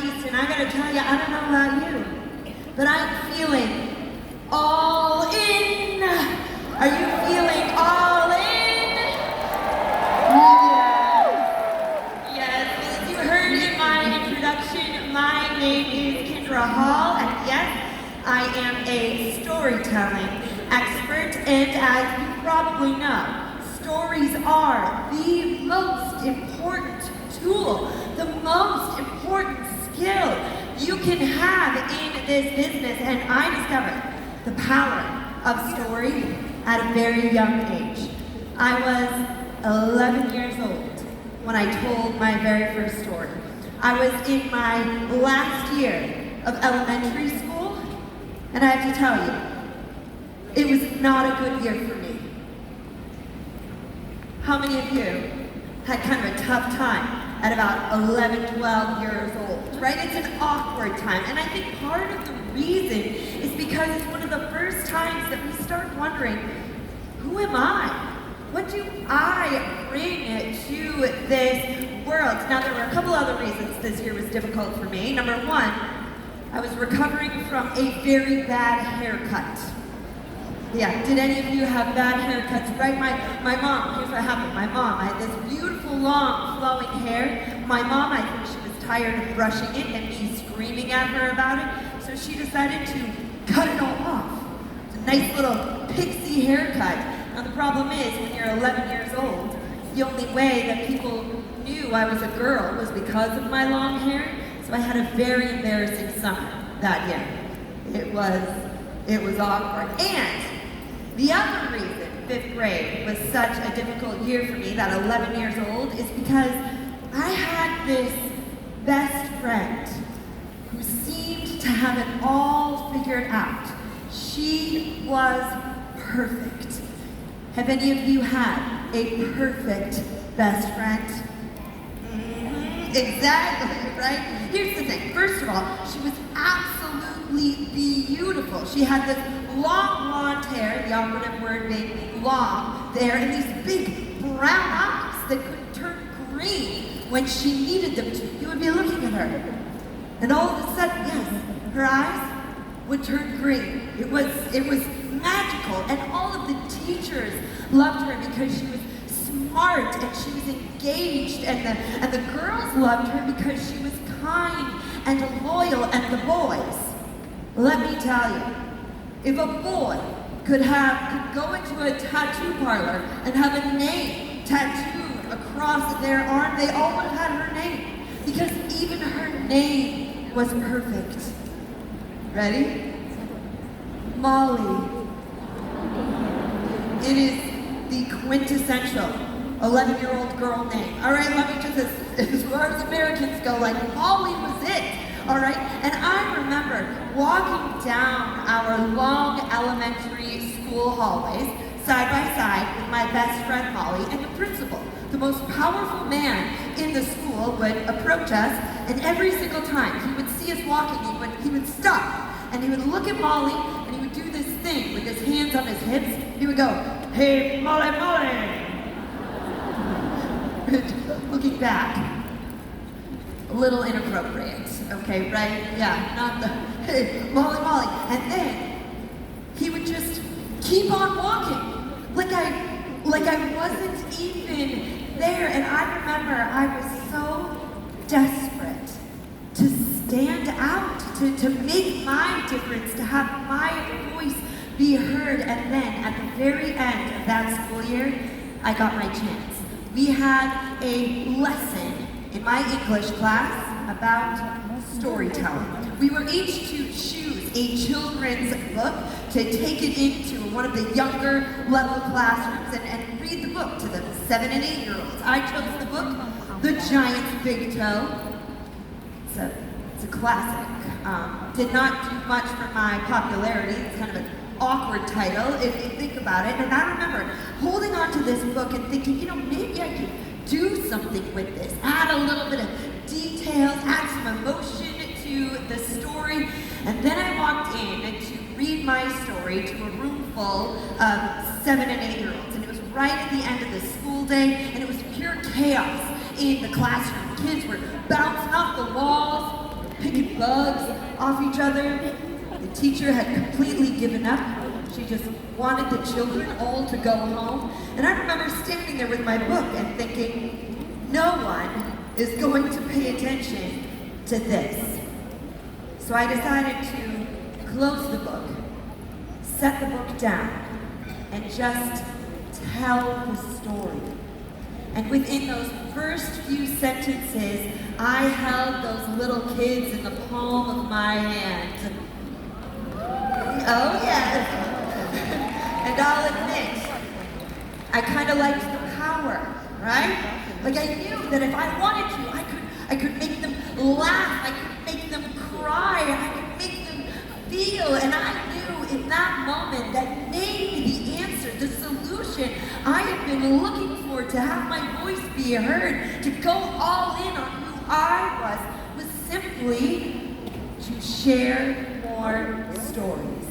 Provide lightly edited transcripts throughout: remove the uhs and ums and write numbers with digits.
East, and I gotta tell you, I don't know about you, but I'm feeling all in. Are you feeling all in? Yes, as you heard in my introduction, my name is Kindra Hall, and yes, I am a storytelling expert, and as you probably know, stories are the most important tool, the most important skill you can have in this business, and I discovered the power of story at a very young age. I was 11 years old when I told my very first story. I was in my last year of elementary school, and I have to tell you, it was not a good year for me. How many of you had kind of a tough time at about 11, 12 years old, right? It's an awkward time, and I think part of the reason is because it's one of the first times that we start wondering, who am I? What do I bring to this world? Now, there were a couple other reasons this year was difficult for me. Number one, I was recovering from a very bad haircut. Yeah, did any of you have bad haircuts, right? My mom, here's what happened. My mom, I had this beautiful, long, flowing hair. My mom, I think she was tired of brushing it and me screaming at her about it, so she decided to cut it all off. It's a nice little pixie haircut. Now the problem is, when you're 11 years old, the only way that people knew I was a girl was because of my long hair, so I had a very embarrassing summer that year. It was awkward. And the other reason 5th grade was such a difficult year for me, that 11 years old, is because I had this best friend who seemed to have it all figured out. She was perfect. Have any of you had a perfect best friend? Exactly, right? Here's the thing. First of all, she was absolutely beautiful. She had this long blonde hair, the operative word being long there, and these big brown eyes that could turn green when she needed them to. You would be looking at her, and all of a sudden, yes, her eyes would turn green. It was magical, and all of the teachers loved her because she was smart and she was engaged, and the girls loved her because she was kind and loyal, and the boys, let me tell you, if a boy could go into a tattoo parlor and have a name tattooed across their arm, they all would have had her name, because even her name was perfect. Ready? Molly. It is the quintessential 11-year-old girl name. All right, let me just, as far as Americans go, like, Molly was it. All right, and I remember walking down our long elementary school hallways side by side with my best friend Molly, and the principal, the most powerful man in the school, would approach us, and every single time he would see us walking, he would stop, and he would look at Molly, and he would do this thing with his hands on his hips. He would go, "Hey, Molly, Molly!" Looking back, a little inappropriate, okay, right? Yeah, not the, "Hey, Molly, Molly." And then he would just keep on walking, like I wasn't even there. And I remember I was so desperate to stand out, to make my difference, to have my voice be heard. And then at the very end of that school year, I got my chance. We had a lesson in my English class about storytelling. We were each to choose a children's book to take it into one of the younger level classrooms and read the book to the 7 and 8-year-olds. I chose the book, The Giant's Big Toe. It's a classic. Did not do much for my popularity. It's kind of an awkward title if you think about it. And I remember holding on to this book and thinking, maybe I could do something with this, add a little bit of details, add some emotion to the story. And then I walked in to read my story to a room full of 7 and 8-year-olds. And it was right at the end of the school day, and it was pure chaos in the classroom. Kids were bouncing off the walls, bugs off each other. The teacher had completely given up. She just wanted the children all to go home. And I remember standing there with my book and thinking, no one is going to pay attention to this. So I decided to close the book, set the book down, and just tell the story. And within those first few sentences, I held those little kids in the palm of my hand. Oh yes. And I'll admit, I kind of liked the power, right? Like I knew that if I wanted to, I could make them laugh, I could make them cry, I could make them feel, and I knew in that moment that maybe the answer, the solution I had been looking for to have my voice be heard, to go all in on who I was simply to share more stories.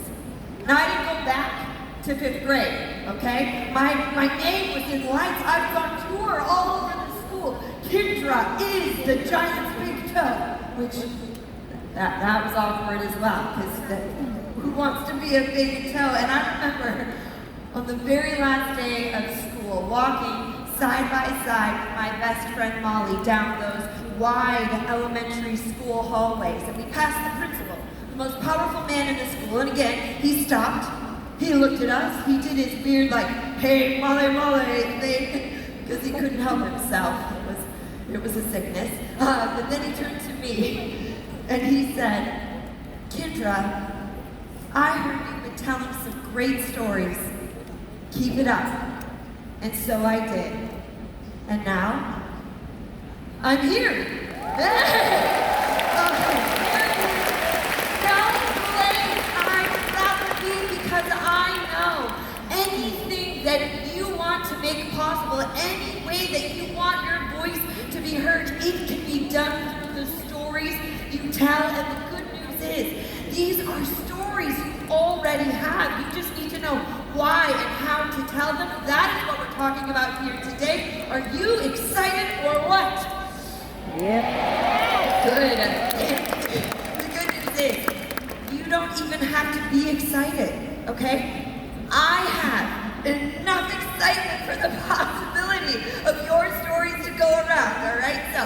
Now I didn't go back to 5th grade, okay? My name was in lights. I've gone tour all over the school. Kindra is the giant's big toe, which that was awkward as well, because who wants to be a big toe? And I remember on the very last day of school, walking side by side with my best friend Molly down those wide elementary school hallways, and we passed the principal, the most powerful man in the school, and again, he stopped, he looked at us, he did his weird like, hey, Molly thing, because he couldn't help himself. It was a sickness. But then he turned to me, and he said, Kindra, I heard you've been telling some great stories. Keep it up. And so I did. And now, I'm here. Because I know anything that you want to make possible, any way that you want your voice to be heard, it can be done through the stories you tell. And the good news is, these are stories you already have. You just need to know why and how to tell them. That is what we're talking about here today. Are you excited or what? Yep. Good. The good news is, you don't even have to be excited, okay? I have enough excitement for the possibility of your stories to go around, all right? So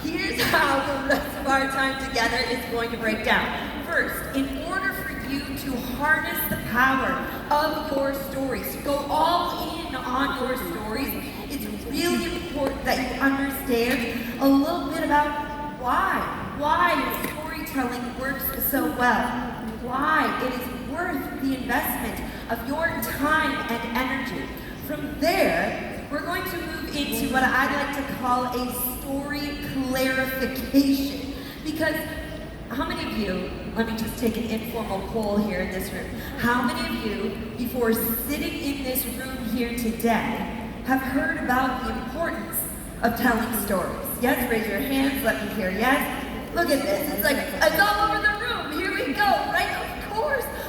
here's how the rest of our time together is going to break down. First, in order for you to harness the power of your stories, to go all in on your stories, it's really important that you understand a little bit about why storytelling works so well, why it is worth the investment of your time and energy. From there, we're going to move into what I like to call a story clarification. Because how many of you, let me just take an informal poll here in this room, how many of you, before sitting in this room here today, have heard about the importance of telling stories? Yes, raise your hands, let me hear yes. Look at this, it's like, it's all over the room, here we go, right?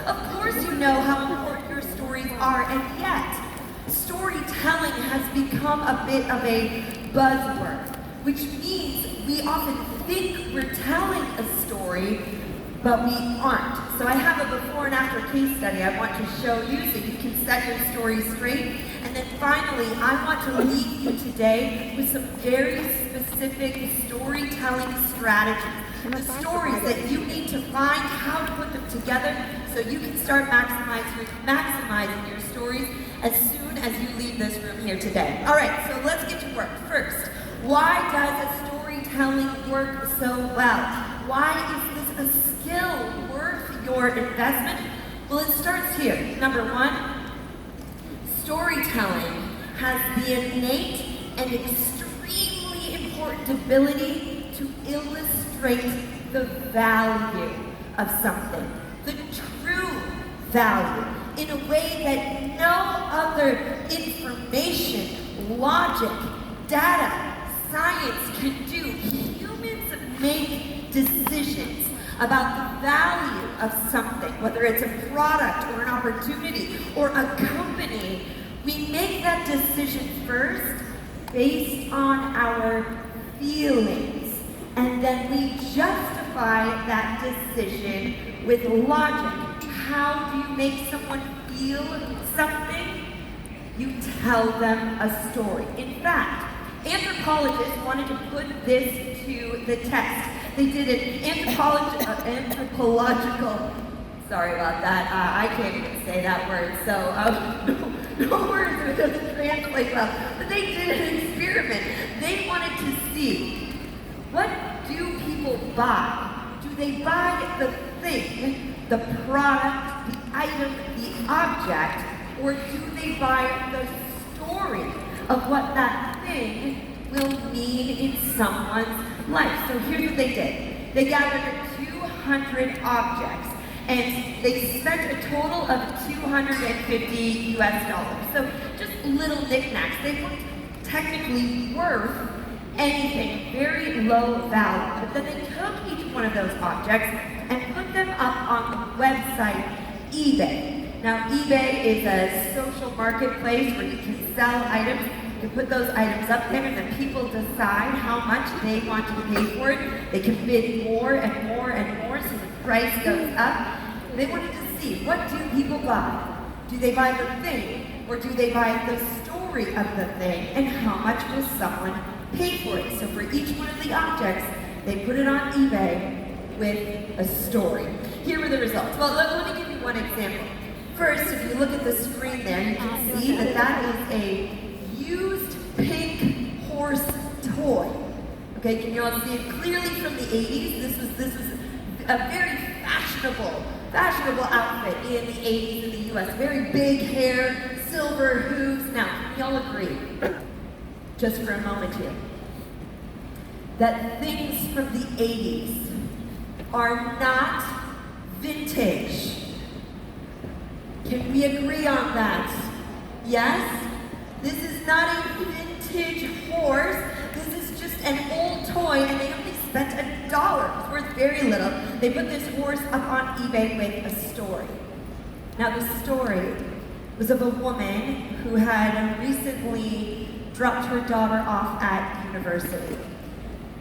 Of course you know how important your stories are, and yet, storytelling has become a bit of a buzzword, which means we often think we're telling a story, but we aren't. So I have a before and after case study I want to show you so you can set your story straight. And then finally, I want to leave you today with some very specific storytelling strategies. The stories that you need to find how to put them together so you can start maximizing your stories as soon as you leave this room here today. All right, so let's get to work. First, why does storytelling work so well? Why is this a skill worth your investment? Well, it starts here. Number one, storytelling has the innate and extremely important ability to illustrate the value of something, the true value, in a way that no other information, logic, data, science can do. Humans make decisions about the value of something, whether it's a product or an opportunity or a company. We make that decision first based on our feelings, and then we justify justify that decision with logic. How do you make someone feel something? You tell them a story. In fact, anthropologists wanted to put this to the test. They did an anthropological, sorry about that, I can't even say that word, so no words, it doesn't translate well. But they did an experiment. They wanted to see, what do people buy? Do they buy the thing, the product, the item, the object, or do they buy the story of what that thing will mean in someone's life? So here's what they did. They gathered 200 objects and they spent a total of $250 US. So just little knickknacks. They weren't technically worth anything, very low value. But then they took each one of those objects and put them up on the website eBay. Now eBay is a social marketplace where you can sell items. You put those items up there and then people decide how much they want to pay for it. They can bid more and more and more so the price goes up. They wanted to see, what do people buy? Do they buy the thing or do they buy the story of the thing, and how much will someone pay for it? So for each one of the objects, they put it on eBay with a story. Here were the results. Well, let me give you one example. First, if you look at the screen there, you can see that that is a used pink horse toy. Okay, can you all see it clearly from the 80s? This was a very fashionable outfit in the 80s in the US. Very big hair, silver hooves. Now, can you all agree, just for a moment here, that things from the 80s are not vintage? Can we agree on that? Yes? This is not a vintage horse. This is just an old toy, and they only spent $1. It's worth very little. They put this horse up on eBay with a story. Now, the story was of a woman who had recently dropped her daughter off at university.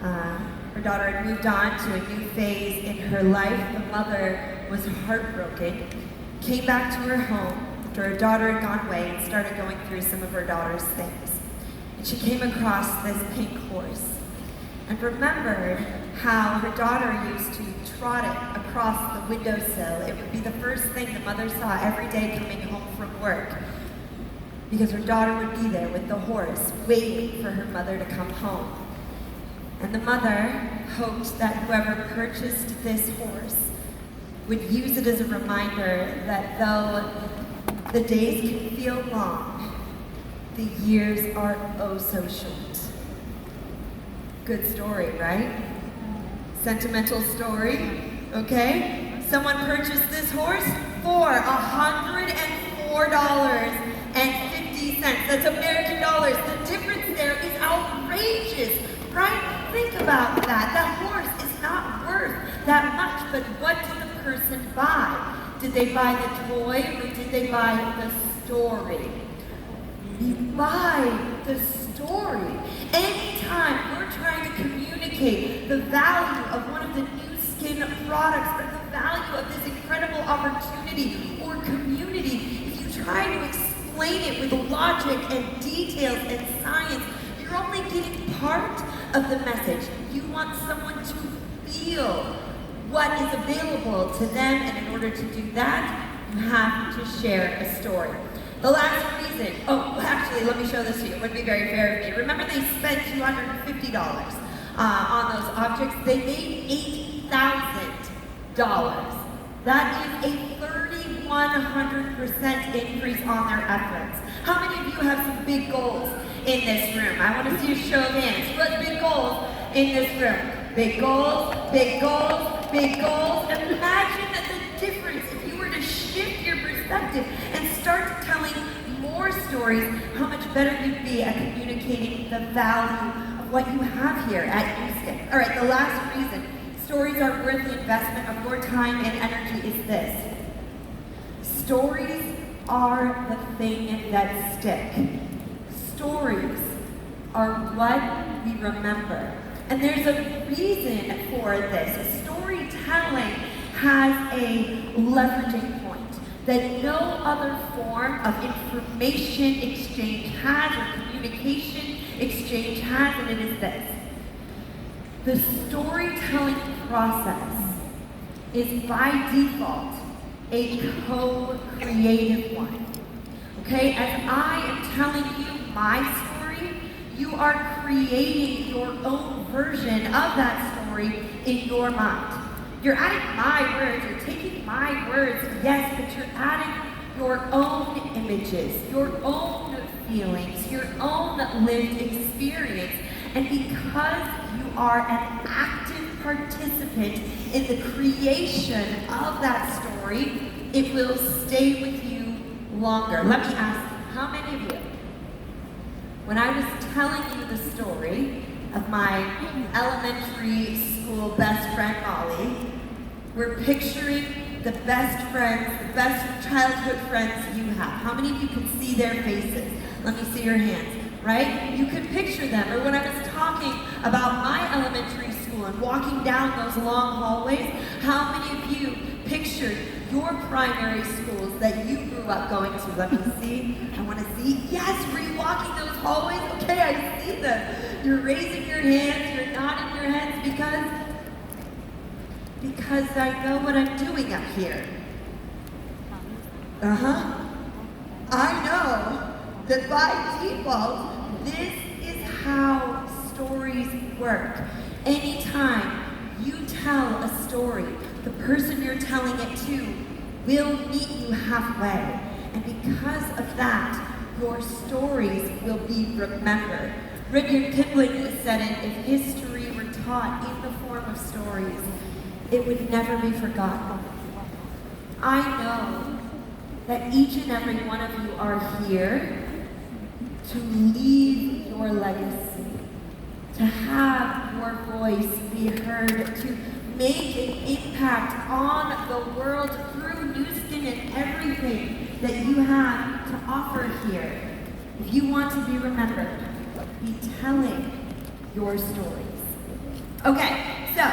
Her daughter had moved on to a new phase in her life. The mother was heartbroken, came back to her home after her daughter had gone away and started going through some of her daughter's things. And she came across this pink horse and remembered how her daughter used to trot it across the windowsill. It would be the first thing the mother saw every day coming home from work, because her daughter would be there with the horse, waiting for her mother to come home. And the mother hoped that whoever purchased this horse would use it as a reminder that though the days can feel long, the years are oh so short. Good story, right? Sentimental story, okay? Someone purchased this horse for $104.50. That's American dollars. The difference there is outrageous, right? Think about that. That horse is not worth that much, but what did the person buy? Did they buy the toy or did they buy the story? You buy the story. Anytime you're trying to communicate the value of one of the NUSKIN products or the value of this incredible opportunity or community, if you try to explain it with logic and details and science, you're only getting part of the message. You want someone to feel what is available to them, and in order to do that, you have to share a story. The last reason, actually, let me show this to you. It wouldn't be very fair of me. Remember, they spent $250 on those objects. They made $8,000. That is a 3,100% increase on their efforts. How many of you have some big goals in this room? I want to see a show of hands. Who has big goals in this room? Big goals, big goals, big goals. Imagine the difference if you were to shift your perspective and start telling more stories, how much better you'd be at communicating the value of what you have here at NUSKIN. All right, the last reason stories are worth the investment of your time and energy is this. Stories are the thing that stick. Stories are what we remember. And there's a reason for this. A story has a leveraging point that no other form of information exchange has or communication exchange has, and it is this. The storytelling process is by default a co-creative one. Okay, as I am telling you my story, you are creating your own version of that story in your mind. You're adding my words, you're taking my words, yes, but you're adding your own images, your own feelings, your own lived experience. And because you are an active participant in the creation of that story, it will stay with you longer. Let me ask you, how many of you, when I was telling you the story of my elementary school best friend Molly, we're picturing the best friends, the best childhood friends you have? How many of you can see their faces? Let me see your hands. Right? You could picture them. Or when I was talking about my elementary school and walking down those long hallways, how many of you pictured your primary schools that you grew up going to? Let me see. I want to see. Yes, were you walking those hallways? Okay, I see them. You're raising your hands, you're nodding your heads because I know what I'm doing up here. I know that by default, this is how stories work. Anytime you tell a story, the person you're telling it to will meet you halfway. And because of that, your stories will be remembered. Rudyard Kipling said it, if history were taught in the form of stories, it would never be forgotten. I know that each and every one of you are here to leave your legacy, to have your voice be heard, to make an impact on the world through NUSKIN and everything that you have to offer here. If you want to be remembered, be telling your stories. Okay, so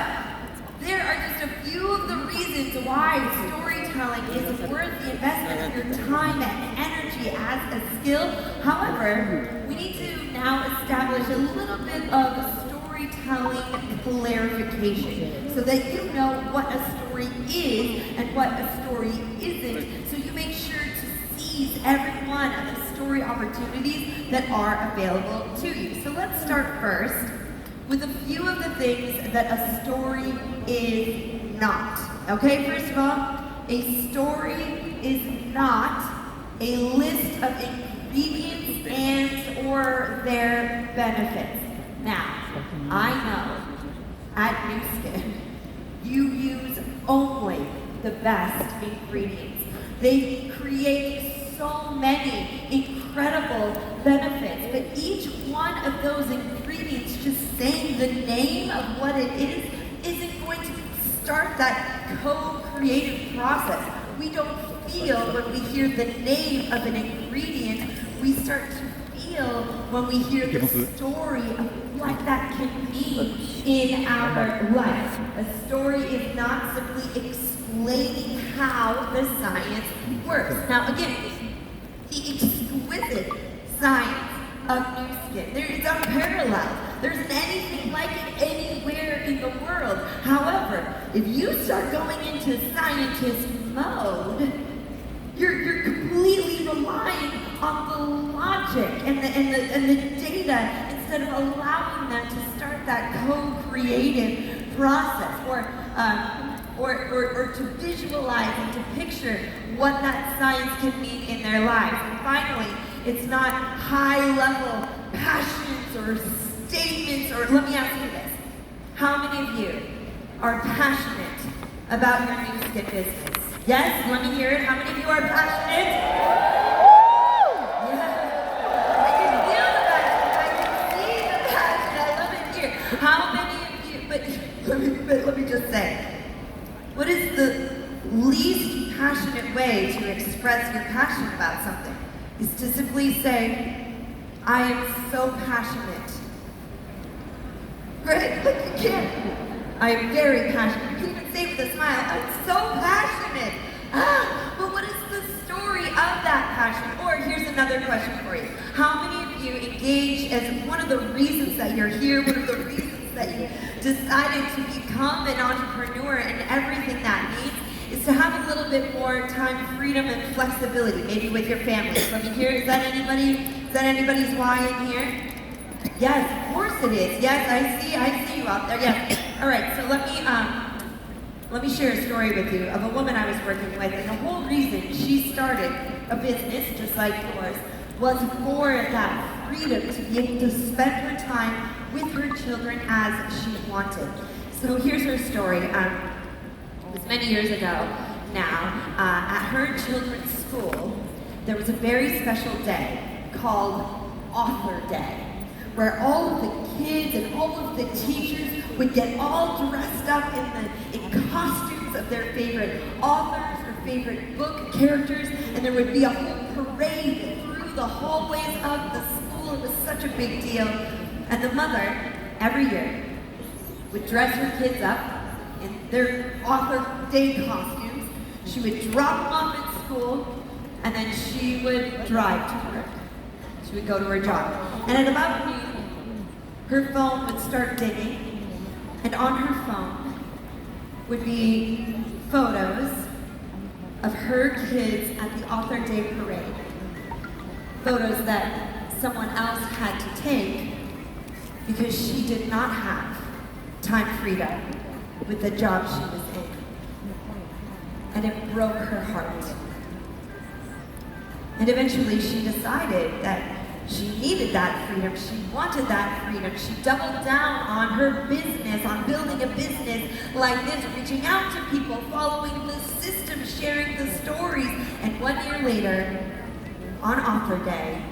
there are just a few of the reasons why storytelling is worth the investment of your time and energy as a skill. However, we need to now establish a little bit of storytelling clarification so that you know what a story is and what a story isn't, so you make sure to seize every one of the story opportunities that are available to you. So let's start first with a few of the things that a story is not. Okay, first of all, a story is not a list of ingredients and or their benefits. Now, I know at NUSKIN, you use only the best ingredients. They create so many incredible benefits, but each one of those ingredients, just saying the name of what it is, isn't going to start that co-creative process. We don't feel when we hear the name of an ingredient, we start to feel when we hear the story of what that can mean in our life. A story is not simply explaining how the science works. Now again, the exquisite science of NUSKIN, it's unparalleled. There isn't anything like it anywhere in the world. However, if you start going into scientist mode, you're completely relying on the logic and the data instead of allowing them to start that co-creative process or to visualize and to picture what that science can mean in their lives. And finally, it's not high-level passions or statements, or let me ask you this. How many of you are passionate about your NUSKIN business? Yes? Let me hear it. How many of you are passionate? Yeah. I can feel the passion. I can see the passion. I love it here. How many of you, but let me just say, what is the least passionate way to express your passion about something? Is to simply say, I am so passionate. Right? Like you can't. I am very passionate. You can even say with a smile, I'm so decided to become an entrepreneur, and everything that means is to have a little bit more time, freedom, and flexibility, maybe with your family. Let me hear, is that anybody's why in here? Yes, of course it is. Yes, I see you out there. Yes. All right, so let me share a story with you of a woman I was working with, and the whole reason she started a business just like yours was for that freedom to be able to spend her time with her children as she wanted. So here's her story. It was many years ago now. At her children's school, there was a very special day called Author Day, where all of the kids and all of the teachers would get all dressed up in costumes of their favorite authors or favorite book characters, and there would be a whole parade through the hallways of the school. It was such a big deal. And the mother, every year, would dress her kids up in their Author Day costumes. She would drop them off at school, and then she would drive to work. She would go to her job. And at about noon, her phone would start dinging, and on her phone would be photos of her kids at the Author Day parade. Photos that someone else had to take because she did not have time freedom with the job she was in. And it broke her heart. And eventually she decided that she needed that freedom. She wanted that freedom. She doubled down on her business, on building a business like this, reaching out to people, following the system, sharing the stories. And 1 year later, on Author Day,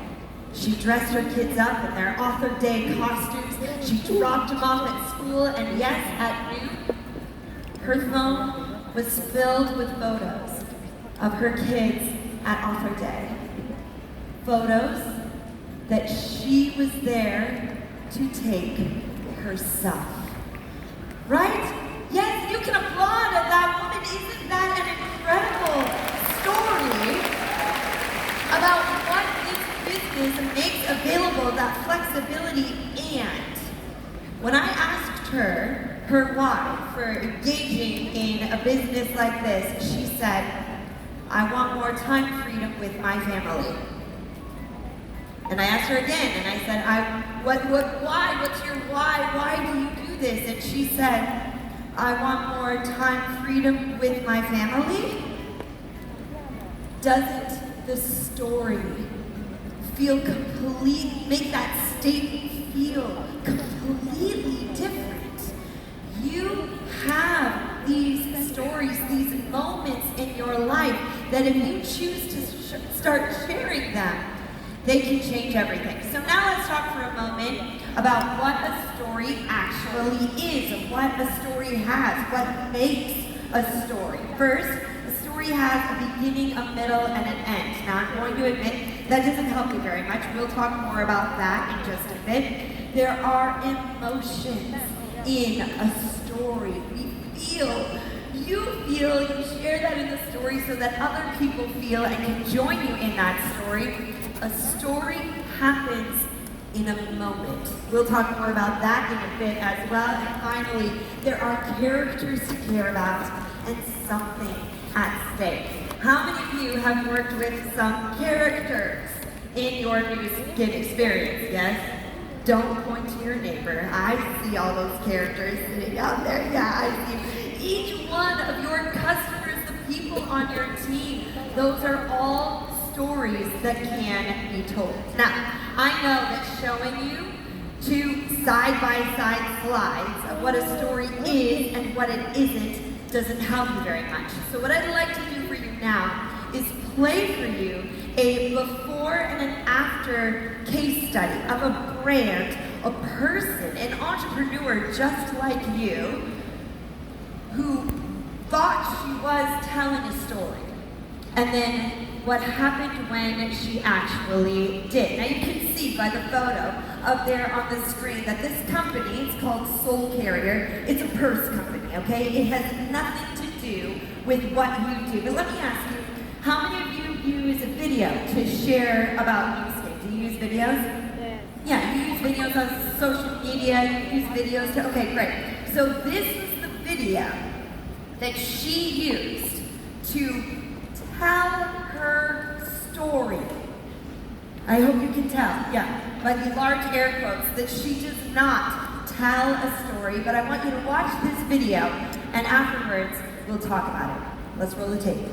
she dressed her kids up in their Author Day costumes. She dropped them off at school, and yes, at noon, her phone was filled with photos of her kids at Author Day. Photos that she was there to take herself. Right? Yes, you can applaud that woman. Isn't that an incredible story about what this business makes available, that flexibility? And when I asked her why for engaging in a business like this, she said, I want more time freedom with my family. And I asked her again, and I said, why? What's your why? Why do you do this? And she said, I want more time freedom with my family. Doesn't the story make that statement feel completely different? You have these stories, these moments in your life that if you choose to start sharing them, they can change everything. So now let's talk for a moment about what a story actually is, and what a story has, what makes a story. First, a story has a beginning, a middle, and an end. Now I'm going to admit that doesn't help you very much. We'll talk more about that in just a bit. There are emotions in a story. You share that in the story so that other people feel and can join you in that story. A story happens in a moment. We'll talk more about that in a bit as well. And finally, there are characters to care about and something at stake. How many of you have worked with some characters in your NUSKIN experience? Yes? Don't point to your neighbor. I see all those characters sitting out there. Yeah, I see each one of your customers, the people on your team. Those are all stories that can be told. Now, I know that showing you two side-by-side slides of what a story is and what it isn't doesn't help you very much. So what I'd like to do for you now is play for you a before and an after case study of a brand, a person, an entrepreneur just like you, who thought she was telling a story, and then what happened when she actually did. Now you can see by the photo up there on the screen that this company, it's called Soul Carrier, it's a purse company, okay? It has nothing to do with what you do. But let me ask you, how many of you use a video to share about NUSKIN? Do you use videos? Yes. Yeah, you use videos on social media, you use videos to, okay, great. So this was the video that she used to tell her story. I hope you can tell, yeah, by the large air quotes, that she does not tell a story, but I want you to watch this video, and afterwards, we'll talk about it. Let's roll the tape.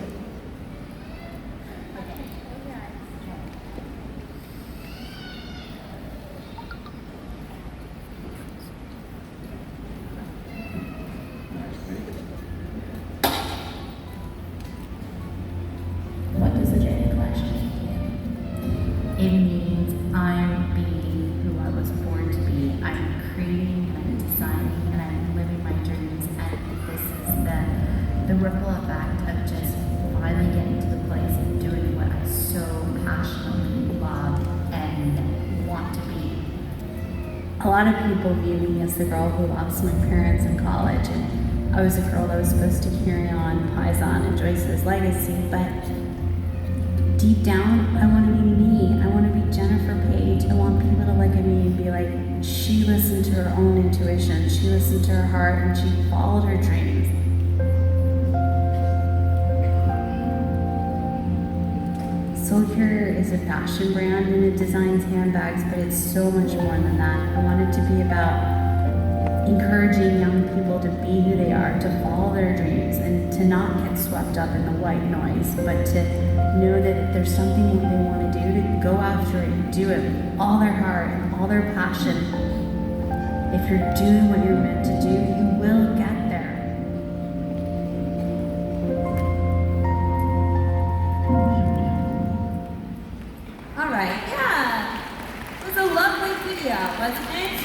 What does a data collection mean? It means I'm being who I was born to be. I'm creating and I'm designing and I'm living my dreams. And this is the ripple effect of just finally getting to the place and doing what I so passionately love and want to be. A lot of people view me as the girl who lost my parents in college, and I was a girl that was supposed to carry on Paisan and Joyce's legacy, but deep down, I want to be me. I want to be Jennifer Page. I want people to look at me and be like, she listened to her own intuition, she listened to her heart, and she followed her dreams. Soulcure is a fashion brand and it designs handbags, but it's so much more than that. I want it to be about encouraging young people to be who they are, to follow their dreams, and to not get swept up in the white noise, but to know that if there's something that they want to do, to go after it and do it with all their heart and all their passion. If you're doing what you're meant to do, you will get there. All right, yeah. It was a lovely video, wasn't it?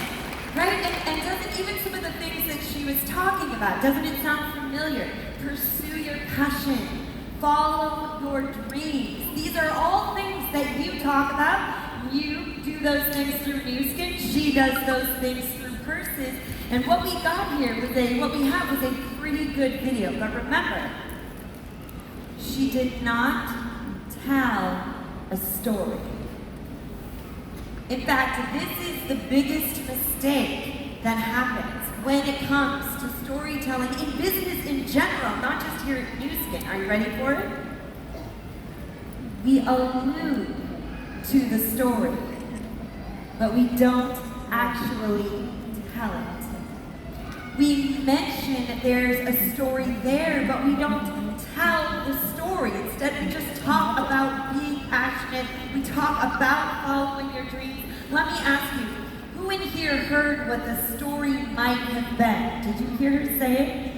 Right? And doesn't even some of the things that she was talking about, doesn't it sound familiar? Pursue your passion. Follow your dreams. These are all things that you talk about. You do those things through NUSKIN. She does those things through Purses. And what we got here was a pretty good video. But remember, she did not tell a story. In fact, this is the biggest mistake that happens when it comes to storytelling in business in general, not just here at NUSKIN. Are you ready for it? We allude to the story, but we don't actually tell it. We mention that there's a story there, but we don't tell the story. Instead, we just talk about being passionate. We talk about following your dreams. Let me ask you, who in here heard what the story might have been? Did you hear her say it?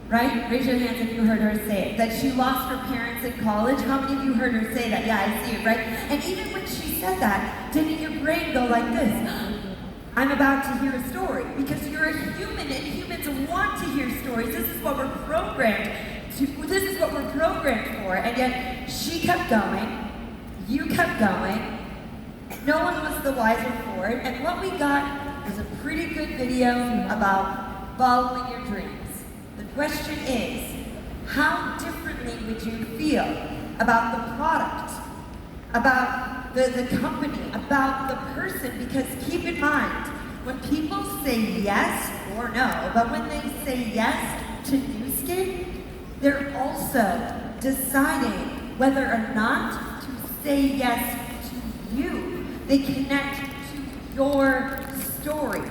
Right? Raise your hands if you heard her say it. That she lost her parents in college. How many of you heard her say that? Yeah, I see it, right? And even when she said that, didn't your brain go like this? I'm about to hear a story. Because you're a human and humans want to hear stories. This is what we're programmed to. This is what we're programmed for. And yet she kept going. You kept going. No one was the wiser for it. And what we got was a pretty good video about following your dreams. The question is, how differently would you feel about the product, about the company, about the person? Because keep in mind, when people say yes or no, but when they say yes to NUSKIN, they're also deciding whether or not to say yes to you. They connect to your story,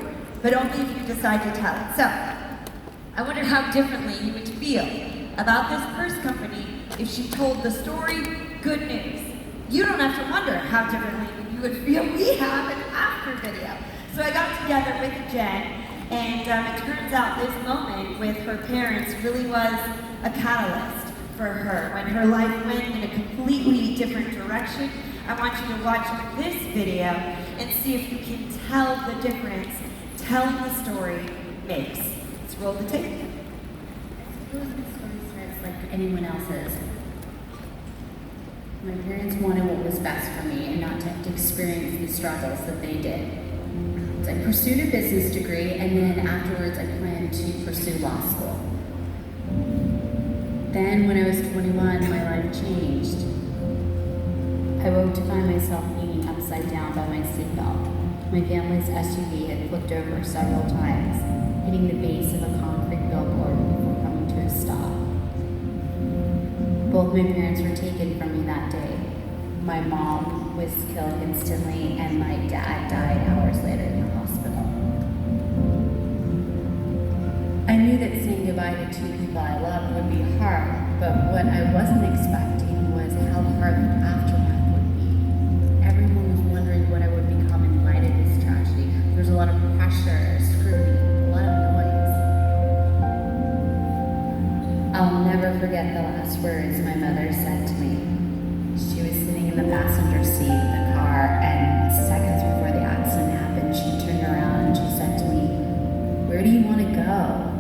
but only if you decide to tell it. So, I wonder how differently you would feel about this purse company if she told the story. Good news. You don't have to wonder how differently you would feel. We have an after video. So I got together with Jen, and it turns out this moment with her parents really was a catalyst for her. When her life went in a completely different direction, I want you to watch this video and see if you can tell the difference telling the story makes. Let's roll the tape. Suppose the story starts like anyone else's. My parents wanted what was best for me and not to have to experience the struggles that they did. So I pursued a business degree, and then afterwards I planned to pursue law school. Then when I was 21, my life changed. I woke to find myself hanging upside down by my seatbelt. My family's SUV had flipped over several times. hitting the base of a concrete billboard before coming to a stop. Both my parents were taken from me that day. My mom was killed instantly, and my dad died hours later in the hospital. I knew that saying goodbye to two people I loved would be hard, but what I wasn't expecting was how hard the aftermath would be. Everyone was wondering what I would become in light of this tragedy. There was a lot of pressure, scrutiny, a lot of noise. I'll never forget the last words my mother said to me. She was sitting in the passenger seat of the car, and seconds before the accident happened, she turned around and she said to me, "Where do you want to go?"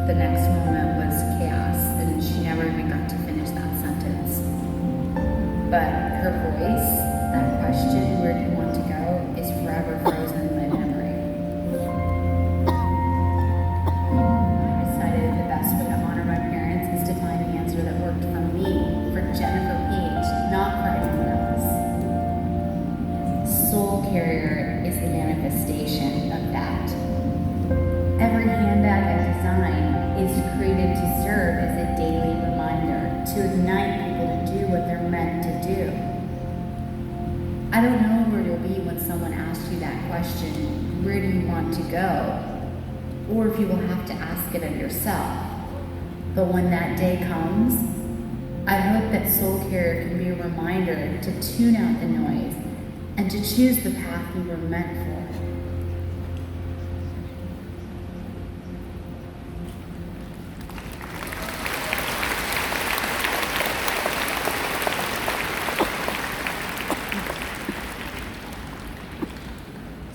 The next moment was chaos, and she never even got to finish that sentence. But her voice, that question, "Where do you want to go?" is forever frozen in my memory. I decided the best way to honor my parents is to find an answer that worked for me, for Jennifer Page, not for anyone else. Soul Carrier is the manifestation of that. Every handbag I design is created to serve as a daily reminder, to ignite people to do what they're meant to do. I don't know where you'll be when someone asks you that question, "Where do you want to go?" or if you will have to ask it of yourself. But when that day comes, I hope that Soul Carrier can be a reminder to tune out the noise and to choose the path we were meant for.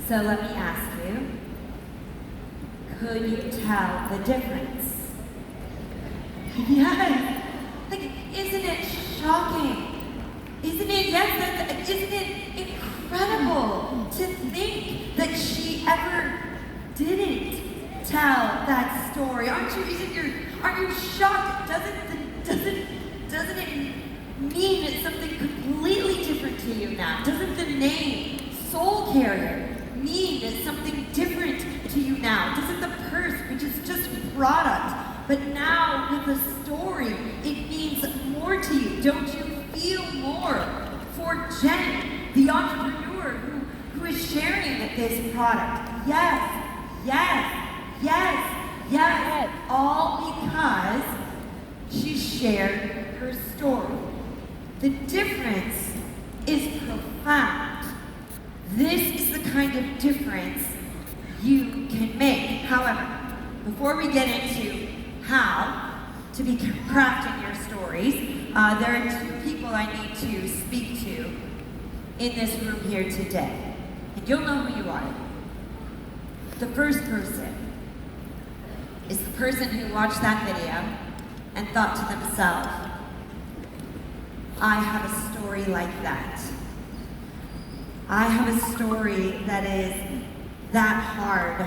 So let me ask you, could you tell the difference? Yes! Like, isn't it shocking? Isn't it, isn't it incredible to think that she ever didn't tell that story? Aren't you shocked? Doesn't it mean it's something completely different to you now? Doesn't the name Soul Carrier mean it's something different to you now? Doesn't the purse, which is just product, but now with a story, it means more to you? Don't you feel more for Jen, the entrepreneur who is sharing this product? Yes, yes, yes, yes, all because she shared her story. The difference is profound. This is the kind of difference you can make. However, before we get into how to be crafting your stories, there are two people I need to speak to in this room here today. And you'll know who you are. The first person is the person who watched that video and thought to themselves, I have a story like that. I have a story that is that hard,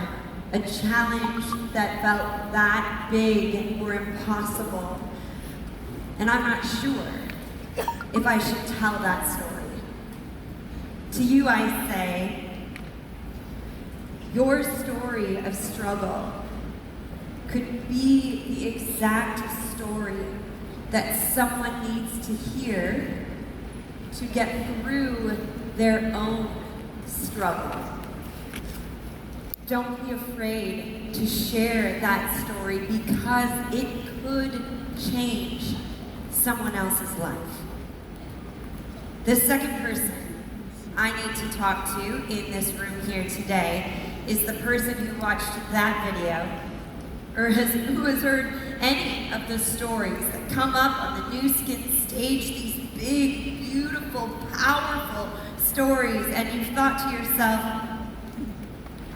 a challenge that felt that big or impossible, and I'm not sure if I should tell that story. To you I say, your story of struggle could be the exact story that someone needs to hear to get through their own struggle. Don't be afraid to share that story because it could change someone else's life. The second person I need to talk to in this room here today is the person who watched that video or who has heard any of the stories that come up on the NUSKIN stage, these big, beautiful, powerful stories, and you've thought to yourself,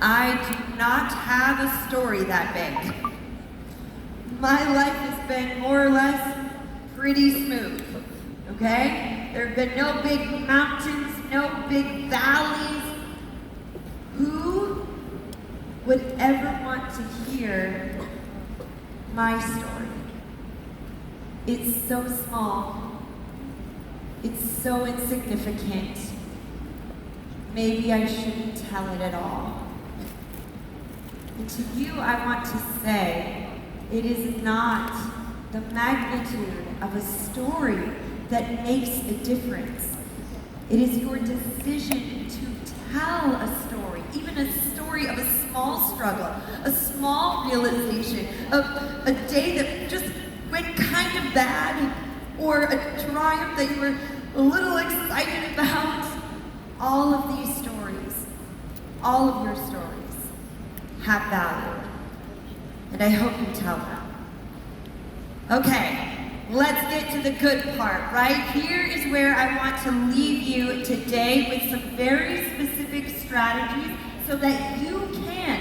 I do not have a story that big. My life has been more or less pretty smooth, okay? There have been no big mountains, no big valleys. Who would ever want to hear my story? It's so small. It's so insignificant. Maybe I shouldn't tell it at all. And to you, I want to say, it is not the magnitude of a story that makes a difference. It is your decision to tell a story, even a story of a small struggle, a small realization, of a day that just went kind of bad, or a triumph that you were a little excited about. All of these stories, all of your stories, have value. And I hope you tell them. Okay, let's get to the good part, right? Here is where I want to leave you today with some very specific strategies so that you can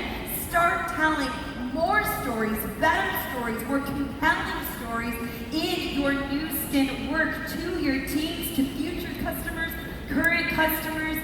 start telling more stories, better stories, more compelling stories in your NUSKIN work to your teams, to future customers, current customers.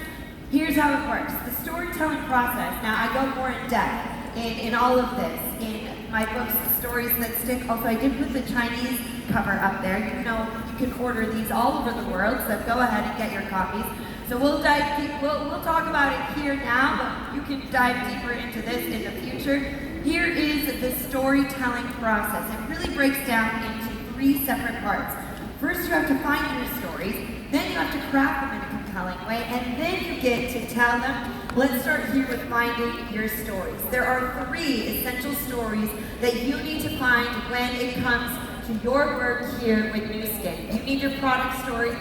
Here's how it works. The storytelling process. Now, I go more in depth in all of this in my books, Stories That Stick. Also, I did put the Chinese cover up there. You know, you can order these all over the world, so go ahead and get your copies. So we'll dive deep. We'll talk about it here now, but you can dive deeper into this in the future. Here is the storytelling process. It really breaks down into 3 separate parts. First, you have to find your stories, then you have to craft them in a compelling way, and then you get to tell them. Let's start here with finding your stories. There are 3 essential stories that you need to find when it comes to your work here with NUSKIN. You need your product story,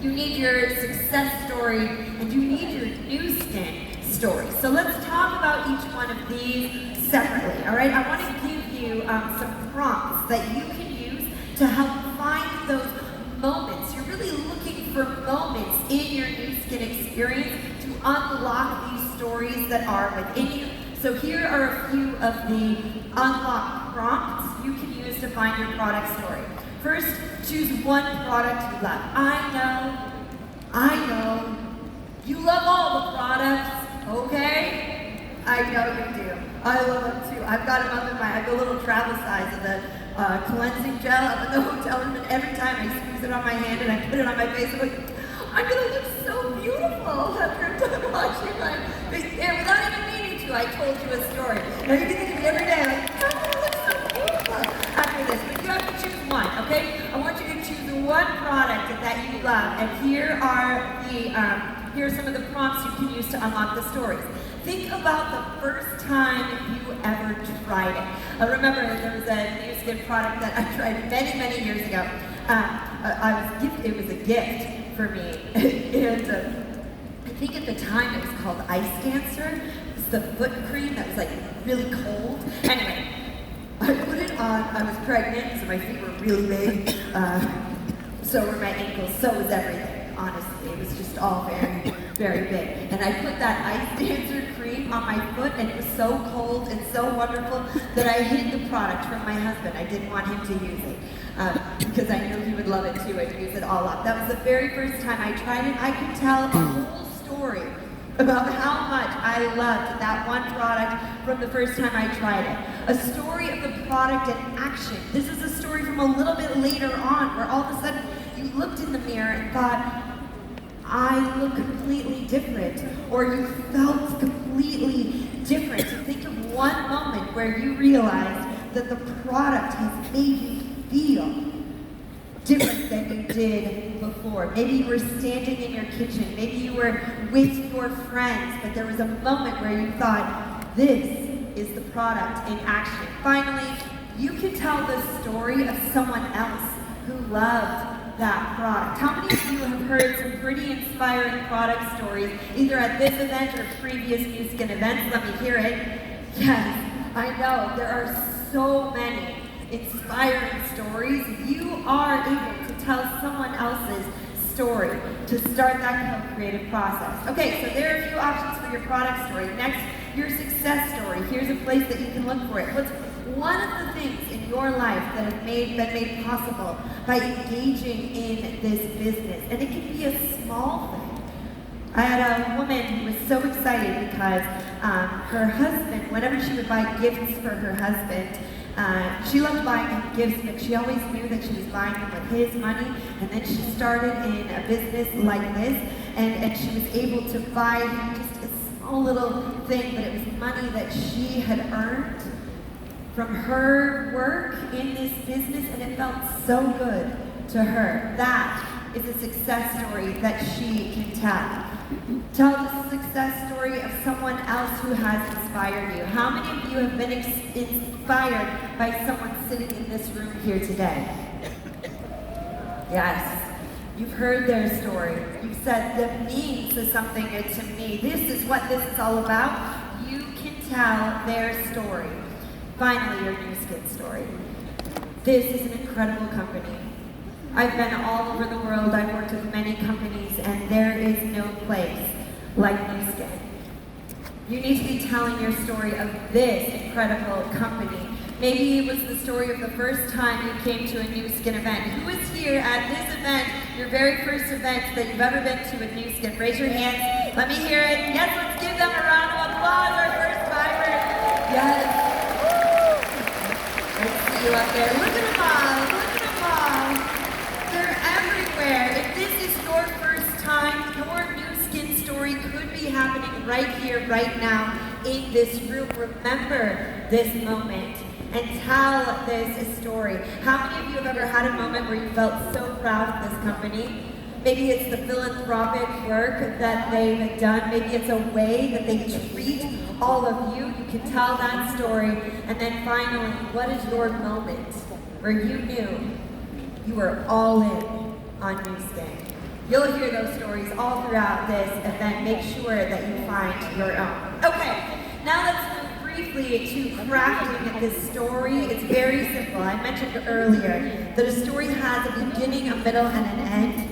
you need your success story, and you need your NUSKIN story. So let's talk about each one of these separately, all right? I want to give you some prompts that you can use to help find those moments. You're really looking for moments in your NUSKIN experience to unlock these stories that are within you. So here are a few of the unlock prompts you can use to find your product story. First, choose one product you love. I know, you love all the products, okay? I know you do. I love them too. I've got them up in I have a little travel size of the cleansing gel up in the hotel room, and every time I squeeze it on my hand and I put it on my face, I'm like, I'm gonna look so beautiful after I'm done washing my face. And without even meaning to, I told you a story. Now you can think of me every day, like, I'm gonna look so beautiful after this. But you have to choose one, okay? I want you to choose one product that you love, and here are some of the prompts you can use to unlock the stories. Think about the first time you ever tried it. I remember there was a NUSKIN product that I tried many, many years ago. It was a gift for me. And I think at the time it was called Ice Dancer. It was the foot cream that was like really cold. Anyway, I put it on. I was pregnant, so my feet were really big. So were my ankles, so was everything. Honestly, it was just all very, very big. And I put that Ice Dancer cream on my foot, and it was so cold and so wonderful that I hid the product from my husband. I didn't want him to use it because I knew he would love it too and use it all up. That was the very first time I tried it. I could tell a whole story about how much I loved that one product from the first time I tried it. A story of the product in action. This is a story from a little bit later on where all of a sudden you looked in the mirror and thought, I look completely different, or you felt completely different. So think of one moment where you realized that the product has made you feel different than you did before. Maybe you were standing in your kitchen, maybe you were with your friends, but there was a moment where you thought, this is the product in action. Finally, you can tell the story of someone else who loved that product. How many of you have heard some pretty inspiring product stories, either at this event or previous NUSKIN events? Let me hear it. Yes, I know, there are so many inspiring stories. You are able to tell someone else's story to start that co-creative process. Okay, so there are a few options for your product story. Next, your success story. Here's a place that you can look for it. What's one of the things in your life that have been made possible by engaging in this business? And it can be a small thing. I had a woman who was so excited because her husband, whenever she would buy gifts for her husband, she loved buying him gifts, but she always knew that she was buying them with his money. And then she started in a business like this, and she was able to buy him just a small little thing, but it was money that she had earned from her work in this business, and it felt so good to her. That is a success story that she can tell. Tell the success story of someone else who has inspired you. How many of you have been inspired by someone sitting in this room here today? Yes. You've heard their story. You've said, that means something to me. This is what this is all about. You can tell their story. Finally, your NUSKIN story. This is an incredible company. I've been all over the world. I've worked with many companies, and there is no place like NUSKIN. You need to be telling your story of this incredible company. Maybe it was the story of the first time you came to a NUSKIN event. Who is here at this event, your very first event that you've ever been to with NUSKIN? Raise your hands. Let me hear it. Yes, let's give them a round of applause, our first timers. Yes. I see you up there. Look at them all. Look at them all. They're everywhere. If this is your first time, your NUSKIN story could be happening right here, right now, in this room. Remember this moment and tell this story. How many of you have ever had a moment where you felt so proud of this company? Maybe it's the philanthropic work that they've done. Maybe it's a way that they treat all of you. You can tell that story. And then finally, what is your moment where you knew you were all in on NUSKIN? You'll hear those stories all throughout this event. Make sure that you find your own. Okay, now let's move briefly to crafting this story. It's very simple. I mentioned earlier that a story has a beginning, a middle, and an end.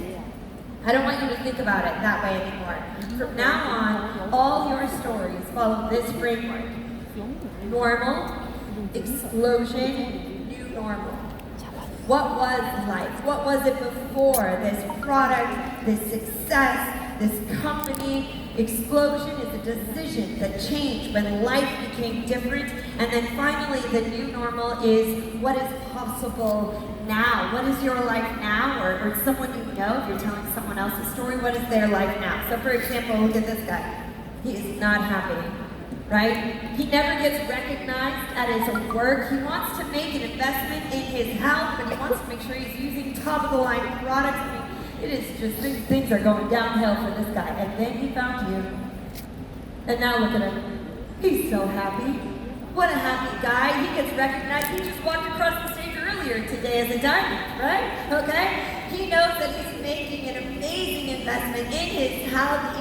I don't want you to think about it that way anymore. From now on, all your stories follow this framework. Normal, explosion, new normal. What was life? What was it before this product, this success, this company? Explosion is a decision that changed when life became different. And then finally, the new normal is what is possible now. What is your life now? Or someone you know, if you're telling someone else's story, what is their life now? So for example, look at this guy. He is not happy, right? He never gets recognized at his work. He wants to make an investment in his health, but he wants to make sure he's using top-of-the-line products. I mean, it is just, things are going downhill for this guy. And then he found you. And now look at him. He's so happy. What a happy guy. He gets recognized. He just walked across the stage earlier today as a diamond, right? Okay? He knows that he's making an amazing investment in his health,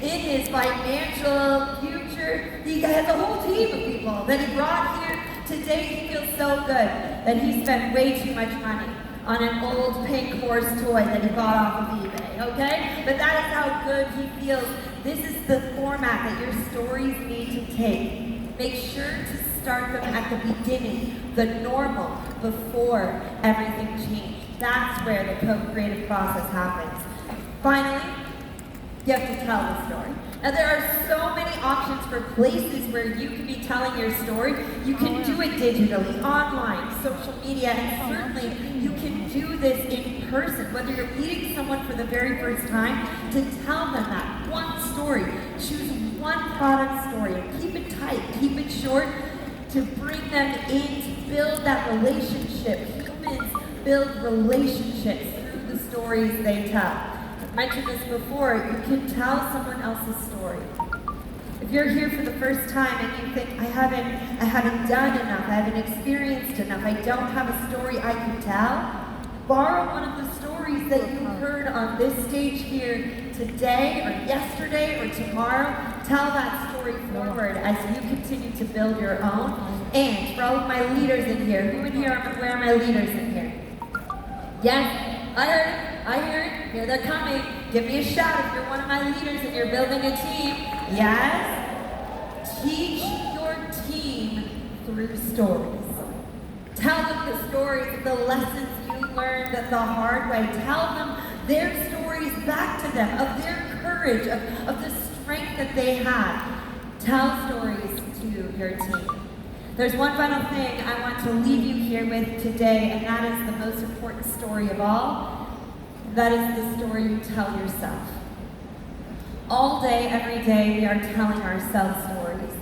in his financial future. He has a whole team of people that he brought here today. He feels so good that he spent way too much money on an old pink horse toy that he bought off of eBay, okay? But that is how good he feels. This is the format that your stories need to take. Make sure to start them at the beginning, the normal, before everything changed. That's where the co-creative process happens. Finally, you have to tell the story. Now there are so many options for places where you can be telling your story. You can do it digitally, online, social media, and certainly you can do this in person, whether you're meeting someone for the very first time, to tell them that one story. Choose one product story and keep it tight, keep it short, to bring them in, to build that relationship. Humans build relationships through the stories they tell. I mentioned this before, you can tell someone else's story. If you're here for the first time and you think, I haven't done enough, I haven't experienced enough, I don't have a story I can tell, borrow one of the stories that you heard on this stage here today or yesterday or tomorrow. Tell that story forward as you continue to build your own. And for all of my leaders in here, who in here, where are my leaders in here? Yes, I heard it. I hear it. Here they're coming. Give me a shout if you're one of my leaders and you're building a team. Yes? Teach your team through stories. Tell them the stories of the lessons you learned the hard way. Tell them their stories back to them, of their courage, of the strength that they had. Tell stories to your team. There's one final thing I want to leave you here with today, and that is the most important story of all. That is the story you tell yourself. All day, every day, we are telling ourselves stories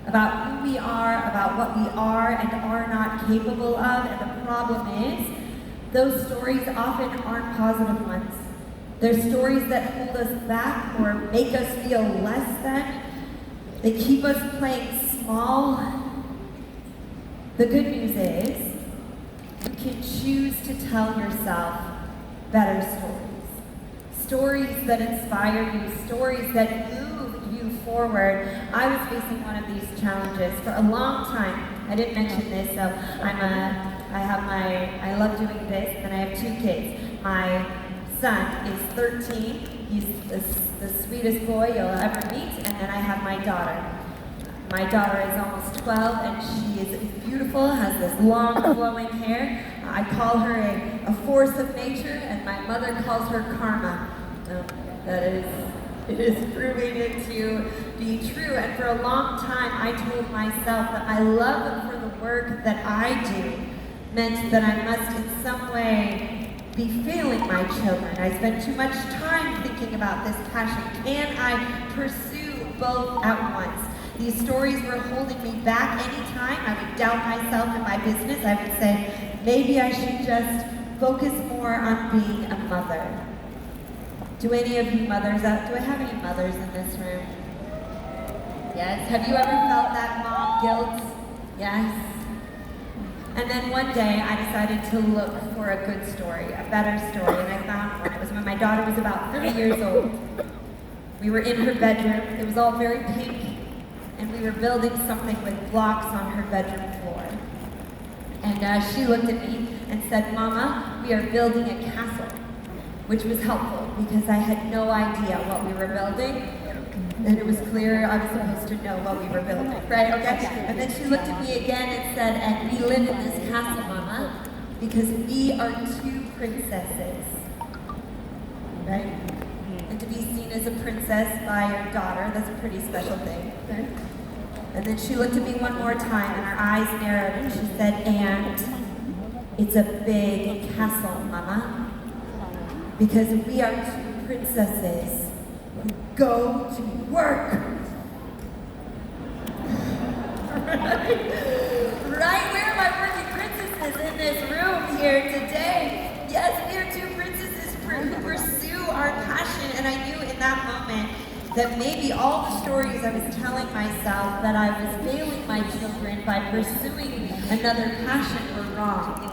about who we are, about what we are and are not capable of, and the problem is, those stories often aren't positive ones. They're stories that hold us back or make us feel less than. They keep us playing small. The good news is, you can choose to tell yourself better stories. Stories that inspire you, stories that move you forward. I was facing one of these challenges for a long time. I didn't mention this, so I love doing this, and I have 2 kids. My son is 13. He's the sweetest boy you'll ever meet, and then I have my daughter. My daughter is almost 12, and she is beautiful, has this long flowing hair. I call her a force of nature, and my mother calls her karma. It is proving it to be true. And for a long time, I told myself that my love for the work that I do meant that I must in some way be failing my children. I spent too much time thinking about this passion. Can I pursue both at once? These stories were holding me back. Anytime I would doubt myself in my business, I would say, maybe I should just focus more on being a mother. Do any of you mothers do I have any mothers in this room? Yes? Have you ever felt that mom guilt? Yes? And then one day I decided to look for a good story, a better story, and I found one. It was when my daughter was about 3 years old. We were in her bedroom. It was all very pink, and we were building something with blocks on her bedroom floor. And she looked at me and said, "Mama, we are building a castle," which was helpful because I had no idea what we were building. And it was clear I was supposed to know what we were building, right? Okay? And then she looked at me again and said, "And we live in this castle, Mama, because we are 2 princesses." Right? And to be seen as a princess by your daughter, that's a pretty special thing. Right? And then she looked at me one more time and her eyes narrowed and she said, "And it's a big castle, Mama, because we are 2 princesses who go to work." Right? Where are my working princesses in this room here today? Yes, we are 2 princesses who pursue our passion, and I knew in that moment that maybe all the stories I was telling myself that I was failing my children by pursuing another passion were wrong.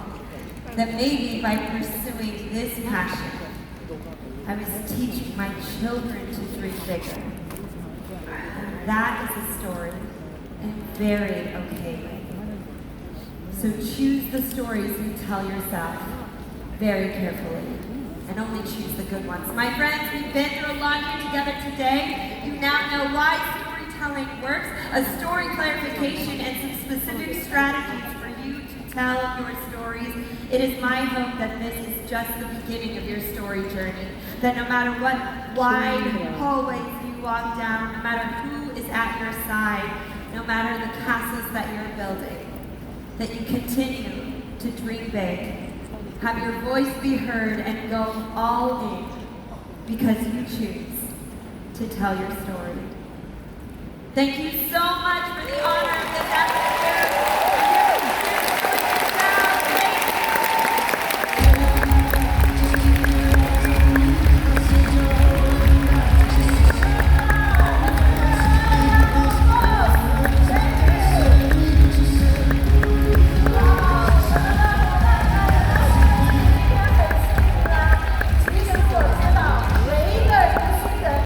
That maybe by pursuing this passion, I was teaching my children to dream bigger. That is a story I'm very okay with. So choose the stories you tell yourself very carefully, and only choose the good ones. My friends, we've been through a lot here together today. You now know why storytelling works, a story clarification, and some specific strategies for you to tell your stories. It is my hope that this is just the beginning of your story journey, that no matter what wide hallways you walk down, no matter who is at your side, no matter the castles that you're building, that you continue to dream big. Have your voice be heard and go all in because you choose to tell your story. Thank you so much for the honor of this episode.